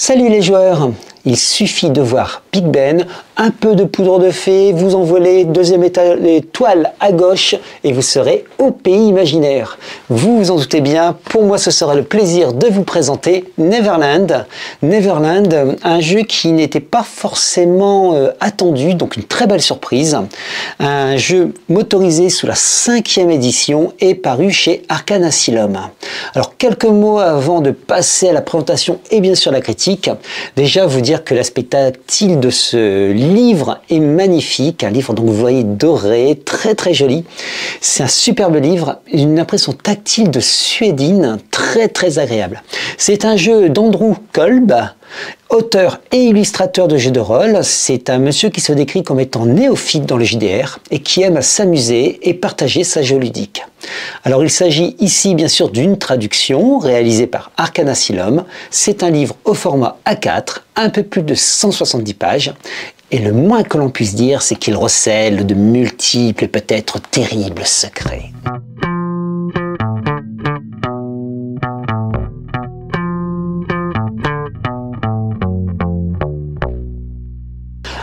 Salut les joueurs! Il suffit de voir Big Ben, un peu de poudre de fée, vous envolez, deuxième étoile à gauche et vous serez au pays imaginaire. Vous vous en doutez bien, pour moi ce sera le plaisir de vous présenter Neverland. Neverland, un jeu qui n'était pas forcément attendu, donc une très belle surprise. Un jeu motorisé sous la 5e édition et paru chez Arkane Asylum. Alors quelques mots avant de passer à la présentation et bien sûr la critique. Déjà vous dire que l'aspect tactile de ce livre est magnifique, un livre donc vous voyez doré, très joli. C'est un superbe livre, une impression tactile de suédine très agréable. C'est un jeu d'Andrew Kolb, auteur et illustrateur de jeux de rôle. C'est un monsieur qui se décrit comme étant néophyte dans le JDR et qui aime s'amuser et partager sa jeu ludique. Alors il s'agit ici bien sûr d'une traduction réalisée par Arkane Asylum. C'est un livre au format A4, un peu plus de 170 pages. Et le moins que l'on puisse dire, c'est qu'il recèle de multiples et peut-être terribles secrets.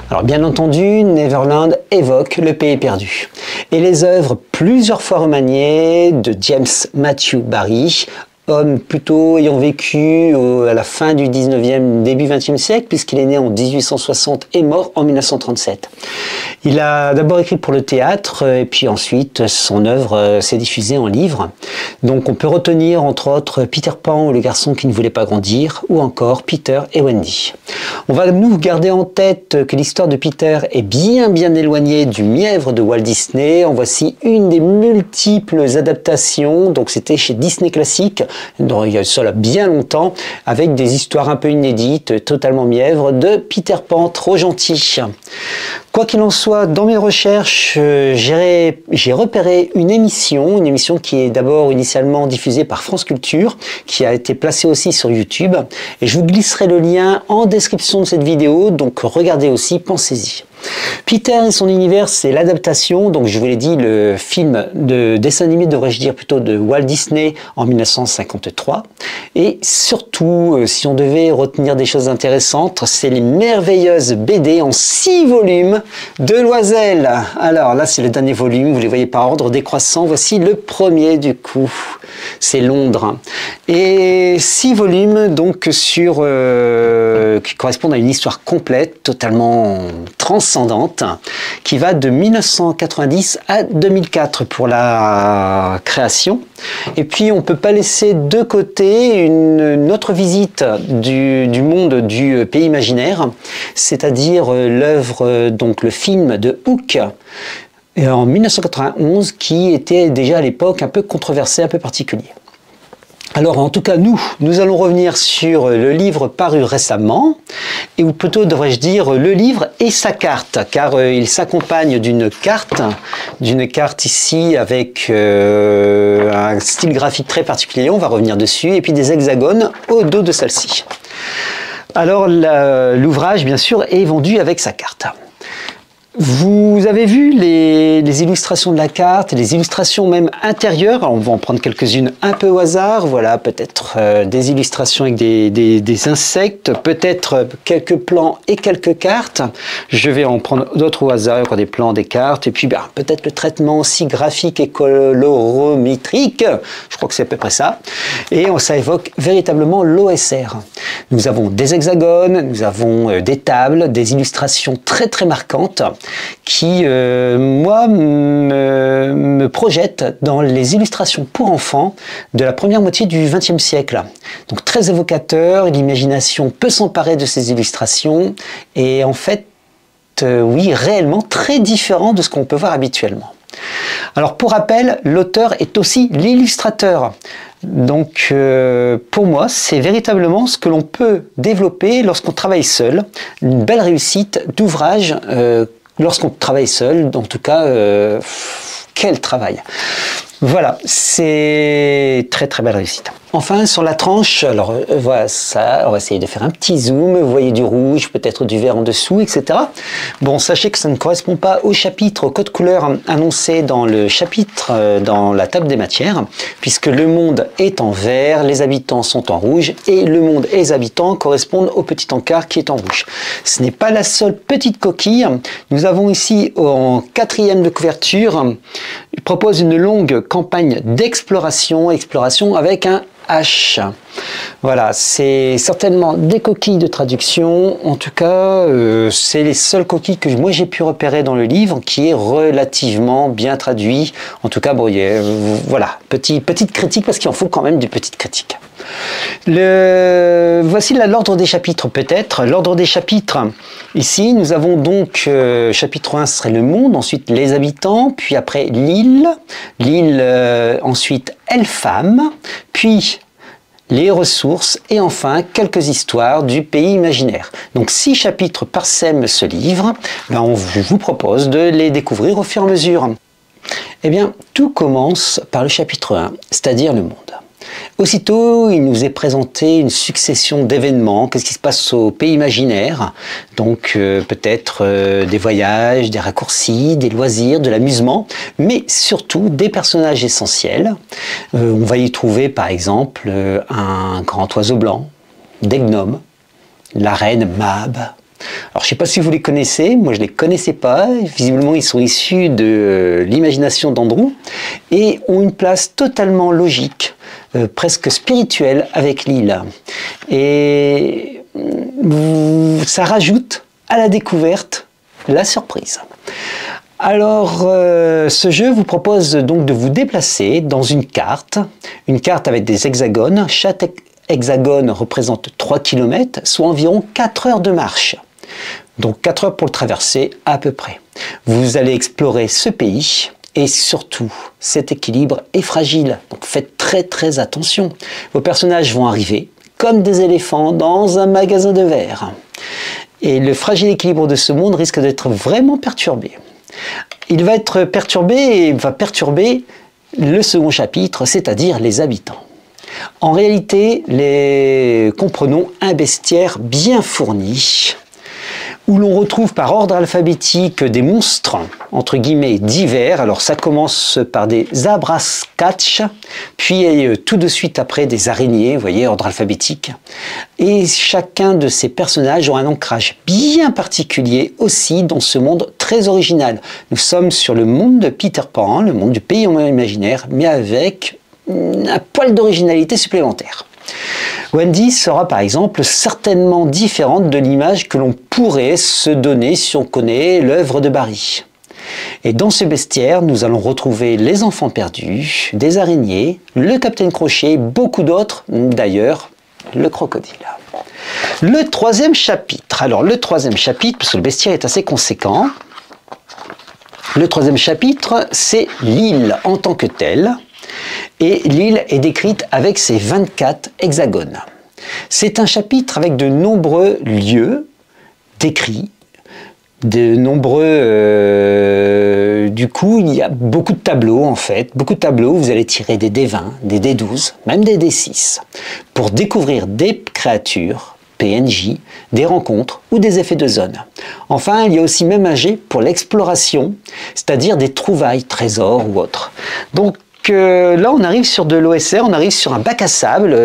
Alors bien entendu, Neverland évoque le pays perdu. Et les œuvres plusieurs fois remaniées de James Matthew Barrie, homme plutôt ayant vécu à la fin du 19e, début 20e siècle, puisqu'il est né en 1860 et mort en 1937. Il a d'abord écrit pour le théâtre, et puis ensuite son œuvre s'est diffusée en livre. Donc on peut retenir entre autres Peter Pan ou le garçon qui ne voulait pas grandir, ou encore Peter et Wendy. On va nous garder en tête que l'histoire de Peter est bien éloignée du mièvre de Walt Disney. En voici une des multiples adaptations, donc c'était chez Disney Classique, il y a cela bien longtemps, avec des histoires un peu inédites, totalement mièvres, de Peter Pan, trop gentil. Quoi qu'il en soit, dans mes recherches, j'ai repéré une émission qui est d'abord initialement diffusée par France Culture, qui a été placée aussi sur YouTube, et je vous glisserai le lien en description de cette vidéo, donc regardez aussi, pensez-y. Peter et son univers, c'est l'adaptation, donc je vous l'ai dit, le film de dessin animé, devrais-je dire plutôt, de Walt Disney en 1953. Et surtout, si on devait retenir des choses intéressantes, c'est les merveilleuses BD en 6 volumes de Loisel. Alors là, c'est le dernier volume, vous les voyez par ordre décroissant. Voici le premier du coup, c'est Londres. Et 6 volumes donc sur qui correspondent à une histoire complète, totalement transcendante, qui va de 1990 à 2004 pour la création. Et puis on ne peut pas laisser de côté une autre visite du monde du pays imaginaire, c'est-à-dire l'œuvre, donc le film de Hook, en 1991, qui était déjà à l'époque un peu controversé, un peu particulier. Alors en tout cas nous allons revenir sur le livre paru récemment, ou plutôt devrais-je dire le livre et sa carte, car il s'accompagne d'une carte ici avec un style graphique très particulier, on va revenir dessus, et puis des hexagones au dos de celle-ci. Alors l'ouvrage bien sûr est vendu avec sa carte. Vous avez vu les illustrations de la carte, les illustrations même intérieures. Alors on va en prendre quelques-unes un peu au hasard. Voilà, peut-être des illustrations avec des insectes, peut-être quelques plans et quelques cartes. Je vais en prendre d'autres au hasard, encore des plans, des cartes, et puis peut-être le traitement aussi graphique et colorométrique. Je crois que c'est à peu près ça. Et ça évoque véritablement l'OSR. Nous avons des hexagones, nous avons des tables, des illustrations très marquantes, qui, moi, me projette dans les illustrations pour enfants de la première moitié du XXe siècle. Donc très évocateur, l'imagination peut s'emparer de ces illustrations, et en fait, oui, réellement très différent de ce qu'on peut voir habituellement. Alors pour rappel, l'auteur est aussi l'illustrateur. Donc pour moi, c'est véritablement ce que l'on peut développer lorsqu'on travaille seul. Une belle réussite d'ouvrage lorsqu'on travaille seul, en tout cas, quel travail! Voilà, c'est très très belle réussite. Enfin, sur la tranche, alors voilà ça, on va essayer de faire un petit zoom, vous voyez du rouge, peut-être du vert en dessous, etc. Bon, sachez que ça ne correspond pas au chapitre, au code couleur annoncé dans le chapitre, dans la table des matières, puisque le monde est en vert, les habitants sont en rouge, et le monde et les habitants correspondent au petit encart qui est en rouge. Ce n'est pas la seule petite coquille, nous avons ici en 4e de couverture, je propose une longue campagne d'exploration, exploration avec un H. Voilà, c'est certainement des coquilles de traduction. En tout cas, c'est les seules coquilles que moi j'ai pu repérer dans le livre, qui est relativement bien traduit. En tout cas, bon, voilà, petite critique, parce qu'il en faut quand même des petites critiques. Voici l'ordre des chapitres peut-être. L'ordre des chapitres, ici, nous avons donc, chapitre 1 serait le monde, ensuite les habitants, puis après l'île, ensuite elle-femme, puis les ressources et enfin quelques histoires du pays imaginaire. Donc 6 chapitres parsèment ce livre, je vous propose de les découvrir au fur et à mesure. Eh bien, tout commence par le chapitre 1, c'est-à-dire le monde. Aussitôt, il nous est présenté une succession d'événements, qu'est-ce qui se passe au pays imaginaire, donc peut-être des voyages, des raccourcis, des loisirs, de l'amusement, mais surtout des personnages essentiels. On va y trouver par exemple un grand oiseau blanc, des gnomes, la reine Mab. Alors je ne sais pas si vous les connaissez, moi je ne les connaissais pas, visiblement ils sont issus de l'imagination d'Andrew et ont une place totalement logique, presque spirituelle avec l'île. Et ça rajoute à la découverte la surprise. Alors, ce jeu vous propose donc de vous déplacer dans une carte avec des hexagones. Chaque hexagone représente 3 km, soit environ 4 heures de marche. Donc 4 heures pour le traverser à peu près. Vous allez explorer ce pays et surtout, cet équilibre est fragile. Donc faites très attention. Vos personnages vont arriver comme des éléphants dans un magasin de verre. Et le fragile équilibre de ce monde risque d'être vraiment perturbé. Il va être perturbé et va perturber le second chapitre, c'est-à-dire les habitants. En réalité, comprenons un bestiaire bien fourni, où l'on retrouve par ordre alphabétique des monstres, entre guillemets, divers. Alors ça commence par des abrascatch, puis tout de suite après des araignées, vous voyez, ordre alphabétique. Et chacun de ces personnages ont un ancrage bien particulier aussi dans ce monde très original. Nous sommes sur le monde de Peter Pan, le monde du pays imaginaire, mais avec un poil d'originalité supplémentaire. Wendy sera par exemple certainement différente de l'image que l'on pourrait se donner si on connaît l'œuvre de Barry. Et dans ce bestiaire, nous allons retrouver les enfants perdus, des araignées, le capitaine Crochet et beaucoup d'autres, d'ailleurs le crocodile. Le 3e chapitre, alors le 3e chapitre, parce que le bestiaire est assez conséquent, le 3e chapitre c'est l'île en tant que telle. Et l'île est décrite avec ses 24 hexagones. C'est un chapitre avec de nombreux lieux décrits, de nombreux... du coup, il y a beaucoup de tableaux en fait, beaucoup de tableaux où vous allez tirer des D20, des D12, même des D6, pour découvrir des créatures, PNJ, des rencontres ou des effets de zone. Enfin, il y a aussi même un jet pour l'exploration, c'est-à-dire des trouvailles, trésors ou autres. Donc, là, on arrive sur de l'OSR, on arrive sur un bac à sable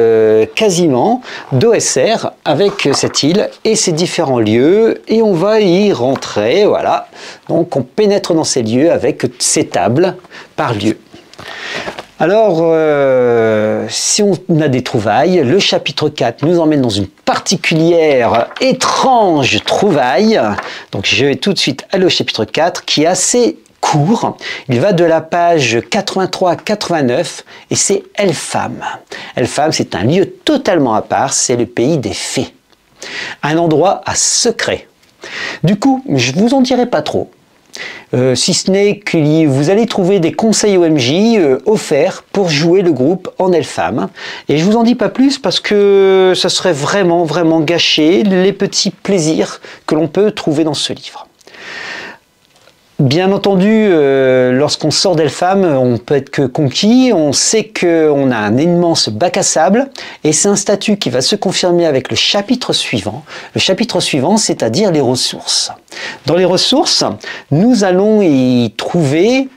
quasiment d'OSR avec cette île et ses différents lieux et on va y rentrer, voilà. Donc on pénètre dans ces lieux avec ces tables par lieu. Alors, si on a des trouvailles, le chapitre 4 nous emmène dans une particulière, étrange trouvaille. Donc je vais tout de suite aller au chapitre 4 qui est assez court, il va de la page 83 à 89 et c'est Elfham. Elfham, c'est un lieu totalement à part, c'est le pays des fées. Un endroit à secret. Du coup, je vous en dirai pas trop. Si ce n'est que vous allez trouver des conseils OMJ offerts pour jouer le groupe en Elfham. Et je vous en dis pas plus parce que ça serait vraiment gâcher les petits plaisirs que l'on peut trouver dans ce livre. Bien entendu, lorsqu'on sort d'Elpham, on peut être que conquis, on sait qu'on a un immense bac à sable, et c'est un statut qui va se confirmer avec le chapitre suivant. Le chapitre suivant, c'est-à-dire les ressources. Dans les ressources, nous allons y trouver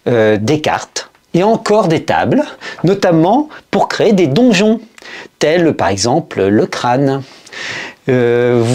des cartes et encore des tables, notamment pour créer des donjons, tels par exemple le crâne.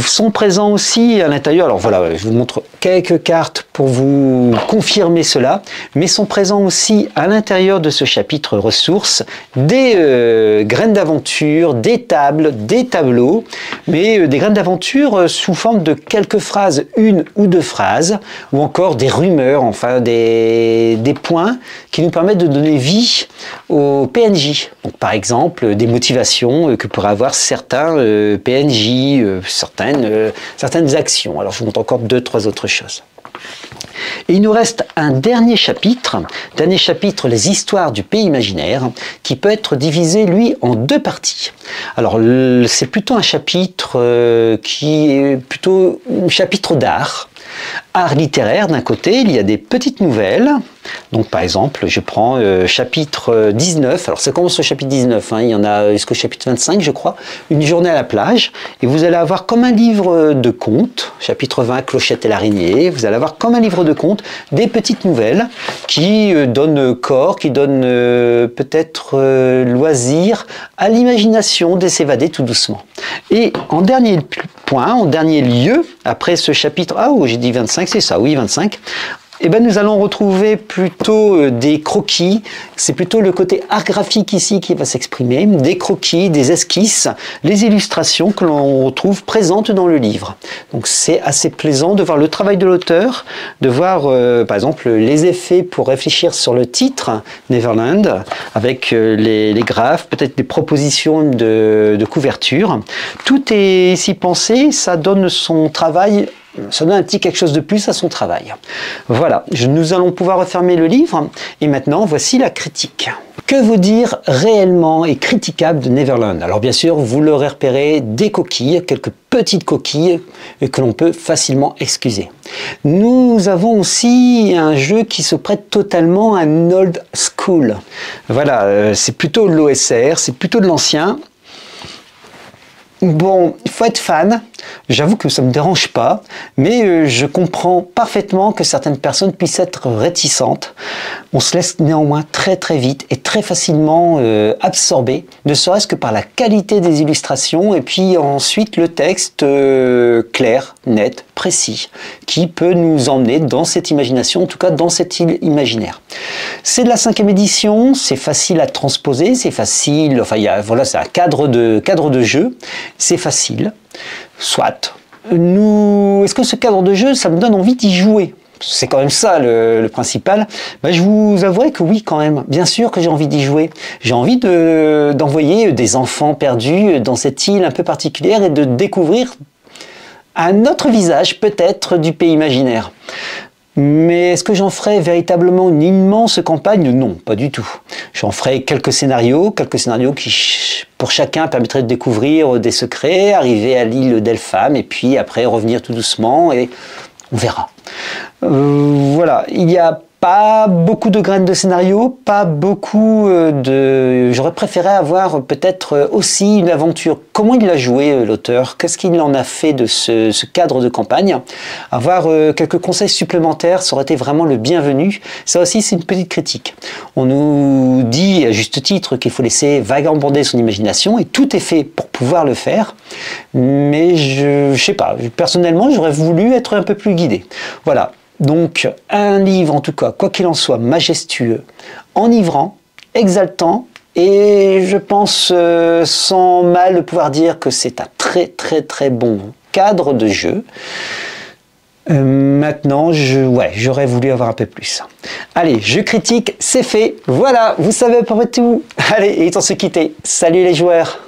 Sont présents aussi à l'intérieur, alors voilà, je vous montre quelques cartes pour vous confirmer cela, mais sont présents aussi à l'intérieur de ce chapitre ressources des graines d'aventure, des tables, des tableaux, mais des graines d'aventure sous forme de quelques phrases, une ou deux phrases, ou encore des rumeurs, enfin des points qui nous permettent de donner vie aux PNJ. Donc par exemple des motivations que pourraient avoir certains PNJ, certaines actions. Alors je vous montre encore deux, trois autres choses. Et il nous reste un dernier chapitre, les histoires du pays imaginaire, qui peut être divisé, lui, en deux parties. Alors, c'est plutôt un chapitre qui est plutôt un chapitre d'art. Art littéraire d'un côté, il y a des petites nouvelles. Donc par exemple, je prends chapitre 19, alors ça commence au chapitre 19, il y en a jusqu'au chapitre 25 je crois, une journée à la plage, et vous allez avoir comme un livre de contes, chapitre 20, Clochette et l'araignée, vous allez avoir comme un livre de contes des petites nouvelles qui donnent corps, qui donnent peut-être loisir à l'imagination de s'évader tout doucement. Et en dernier point, en dernier lieu, après ce chapitre, ah oh, j'ai dit 25, c'est ça, oui 25, eh ben, nous allons retrouver plutôt des croquis, c'est plutôt le côté art graphique ici qui va s'exprimer, des croquis, des esquisses, les illustrations que l'on retrouve présentes dans le livre. Donc c'est assez plaisant de voir le travail de l'auteur, de voir par exemple les effets pour réfléchir sur le titre Neverland, avec les graphes, peut-être des propositions de couverture. Tout est ici pensé, ça donne son travail. Ça donne un petit quelque chose de plus à son travail. Voilà, nous allons pouvoir refermer le livre. Et maintenant, voici la critique. Que vous dire réellement et critiquable de Neverland? Alors bien sûr, vous l'aurez repéré, des coquilles, quelques petites coquilles que l'on peut facilement excuser. Nous avons aussi un jeu qui se prête totalement à un old school. Voilà, c'est plutôt de l'OSR, c'est plutôt de l'ancien. Bon, il faut être fan, j'avoue que ça ne me dérange pas, mais je comprends parfaitement que certaines personnes puissent être réticentes. On se laisse néanmoins très vite et très facilement absorber, ne serait-ce que par la qualité des illustrations et puis ensuite le texte clair, net, précis, qui peut nous emmener dans cette imagination, en tout cas dans cette île imaginaire. C'est de la 5e édition, c'est facile à transposer, c'est facile, enfin voilà, c'est un cadre de jeu. C'est facile, soit. Est-ce que ce cadre de jeu, ça me donne envie d'y jouer? C'est quand même ça le principal. Ben, je vous avouerai que oui quand même. Bien sûr que j'ai envie d'y jouer. J'ai envie d'envoyer des enfants perdus dans cette île un peu particulière et de découvrir un autre visage peut-être du pays imaginaire. Mais est-ce que j'en ferai véritablement une immense campagne? Non, pas du tout. J'en ferai quelques scénarios qui, pour chacun, permettraient de découvrir des secrets, arriver à l'île d'Elpham, et puis après revenir tout doucement, et on verra. Voilà, il n'y a pas beaucoup de graines de scénario, pas beaucoup J'aurais préféré avoir peut-être aussi une aventure. Comment il l'a joué l'auteur? Qu'est-ce qu'il en a fait de ce cadre de campagne? Avoir quelques conseils supplémentaires, ça aurait été vraiment le bienvenu. Ça aussi, c'est une petite critique. On nous dit à juste titre qu'il faut laisser vagabonder son imagination et tout est fait pour pouvoir le faire. Mais je sais pas, personnellement, j'aurais voulu être un peu plus guidé. Voilà. Donc, un livre, en tout cas, quoi qu'il en soit, majestueux, enivrant, exaltant, et je pense sans mal pouvoir dire que c'est un très bon cadre de jeu. Maintenant, j'aurais voulu avoir un peu plus. Allez, je critique, c'est fait. Voilà, vous savez à peu près tout. Allez, il est temps de se quitter. Salut les joueurs!